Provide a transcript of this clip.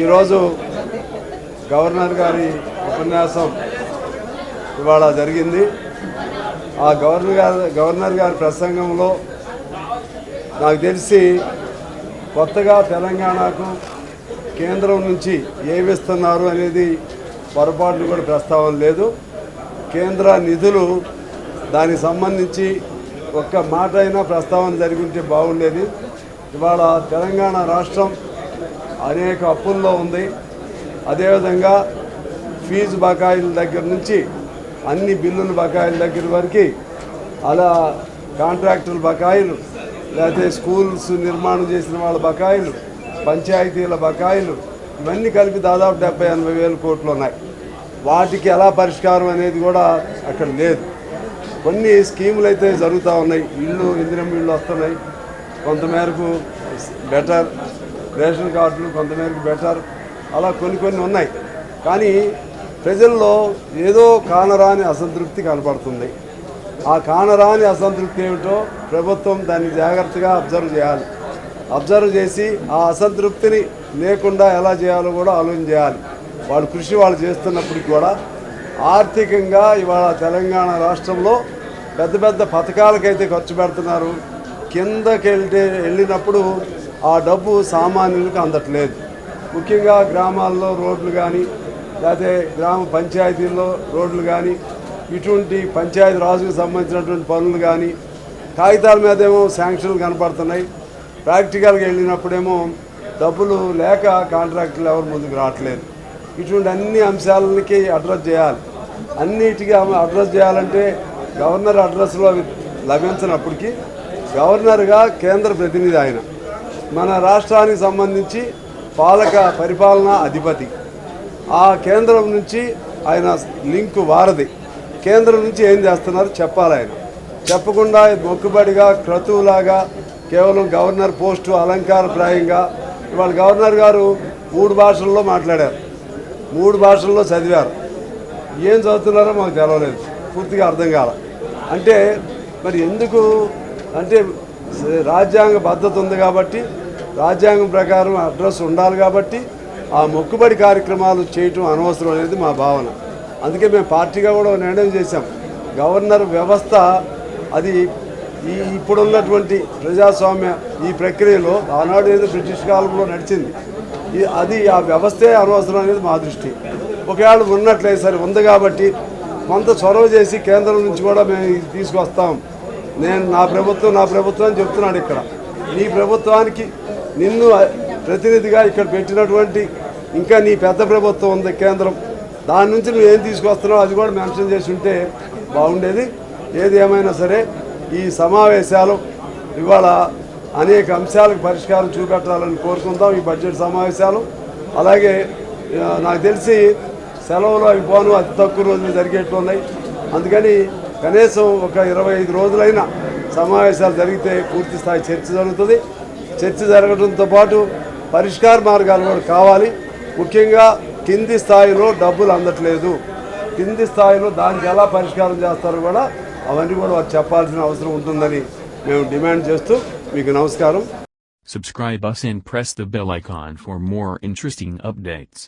ఈరోజు గవర్నర్ గారి ఉపన్యాసం ఇవాళ జరిగింది. ఆ గవర్నర్ గారి ప్రసంగంలో నాకు తెలిసి కొత్తగా తెలంగాణకు కేంద్రం నుంచి ఏమిస్తున్నారు అనేది పొరపాటును కూడా ప్రస్తావన లేదు. కేంద్ర నిధులు దానికి సంబంధించి ఒక్క మాట అయినా ప్రస్తావన జరిగింటే బాగుండేది. ఇవాళ తెలంగాణ రాష్ట్రం అనేక అప్పుల్లో ఉంది. అదేవిధంగా ఫీజు బకాయిల దగ్గర నుంచి అన్ని బిల్లుల బకాయిల దగ్గర వరకు, అలా కాంట్రాక్టుల బకాయిలు, లేకపోతే స్కూల్స్ నిర్మాణం చేసిన వాళ్ళ బకాయిలు, పంచాయతీల బకాయిలు, ఇవన్నీ కలిపి దాదాపు 70-80 వేల కోట్లు ఉన్నాయి. వాటికి ఎలా పరిష్కారం అనేది కూడా అక్కడ లేదు. కొన్ని స్కీములు అయితే జరుగుతూ ఉన్నాయి. ఇందిరమ్మ ఇళ్ళు వస్తున్నాయి, కొంతమేరకు బెటర్. రేషన్ కార్డులు కొంతమేరకు బెటర్. అలా కొన్ని ఉన్నాయి. కానీ ప్రజల్లో ఏదో కానరాని అసంతృప్తి కనపడుతుంది. ఆ కానరాని అసంతృప్తి ఏమిటో ప్రభుత్వం దాన్ని జాగ్రత్తగా అబ్జర్వ్ చేసి ఆ అసంతృప్తిని లేకుండా ఎలా చేయాలో కూడా ఆలోచన చేయాలి. వాళ్ళ కృషి వాళ్ళు చేస్తున్నప్పటికీ కూడా ఆర్థికంగా ఇవాళ తెలంగాణ రాష్ట్రంలో పెద్ద పథకాలకైతే ఖర్చు పెడుతున్నారు. కిందకి వెళ్ళినప్పుడు ఆ డబ్బు సామాన్యులకు అందట్లేదు. ముఖ్యంగా గ్రామాల్లో రోడ్లు కానీ, లేకపోతే గ్రామ పంచాయతీల్లో రోడ్లు కానీ, ఇటువంటి పంచాయతీ రాజుకు సంబంధించినటువంటి పనులు కానీ కాగితాల మీదేమో శాంక్షన్లు కనపడుతున్నాయి. ప్రాక్టికల్గా వెళ్ళినప్పుడేమో డబ్బులు లేక కాంట్రాక్టులు ఎవరు ముందుకు రావట్లేదు. ఇటువంటి అన్ని అంశాలకి అడ్రస్ చేయాలి. అన్నిటికీ అడ్రస్ చేయాలంటే గవర్నర్ అడ్రస్లో లభించినప్పటికీ గవర్నర్గా కేంద్ర ప్రతినిధి ఆయన, మన రాష్ట్రానికి సంబంధించి పరిపాలనా అధిపతి. ఆ కేంద్రం నుంచి ఆయన లింకు వారధి. కేంద్రం నుంచి ఏం చేస్తున్నారు చెప్పాలి. ఆయన చెప్పకుండా మొక్కుబడిగా క్రతువులాగా కేవలం గవర్నర్ పోస్టు అలంకారప్రాయంగా ఇవాళ గవర్నర్ గారు 3 భాషల్లో మాట్లాడారు, 3 భాషల్లో చదివారు. ఏం చదువుతున్నారో మాకు తెలవలేదు, పూర్తిగా అర్థం కాల. అంటే మరి ఎందుకు అంటే రాజ్యాంగ పద్ధతి ఉంది కాబట్టి, రాజ్యాంగం ప్రకారం అడ్రస్ ఉండాలి కాబట్టి ఆ మొక్కుబడి కార్యక్రమాలు చేయటం అనవసరం అనేది మా భావన. అందుకే మేము పార్టీగా కూడా నిర్ణయం చేశాం. గవర్నర్ వ్యవస్థ అది ఇప్పుడున్నటువంటి ప్రజాస్వామ్య ఈ ప్రక్రియలో ఆనాడు ఏదో బ్రిటిష్ కాలంలో నడిచింది, అది ఆ వ్యవస్థే అనవసరం అనేది మా దృష్టి. ఒకవేళ ఉన్నట్లయితే సరే ఉంది కాబట్టి కొంత చొరవ చేసి కేంద్రం నుంచి కూడా మేము తీసుకొస్తాం. నా ప్రభుత్వం అని చెప్తున్నాడు. ఇక్కడ నీ ప్రభుత్వానికి నిన్ను ప్రతినిధిగా ఇక్కడ పెట్టినటువంటి ఇంకా నీ పెద్ద ప్రభుత్వం ఉంది కేంద్రం, దాని నుంచి నువ్వు ఏం తీసుకొస్తున్నావు అది కూడా మెన్షన్ చేసి ఉంటే బాగుండేది. ఏది ఏమైనా సరే ఈ సమావేశాలు ఇవాళ అనేక అంశాలకు పరిష్కారం చూపెట్టాలని కోరుకుందాం. ఈ బడ్జెట్ సమావేశాలు అలాగే నాకు తెలిసి సెలవులు అవి పోను అతి తక్కువ రోజులు జరిగేట్లు ఉన్నాయి. అందుకని కనీసం ఒక 25 రోజులైన సమావేశాలు జరిగితే పూర్తి స్థాయి చర్చ జరుగుతుంది. చర్చ జరగడంతో పాటు పరిష్కార మార్గాలు కూడా కావాలి. ముఖ్యంగా కింది స్థాయిలో డబ్బులు అందట్లేదు, కింది స్థాయిలో దానికి ఎలా పరిష్కారం చేస్తారో కూడా అవన్నీ కూడా వారు చెప్పాల్సిన అవసరం ఉంటుందని మేము డిమాండ్ చేస్తూ మీకు నమస్కారం. Subscribe us and press the bell icon for more interesting updates.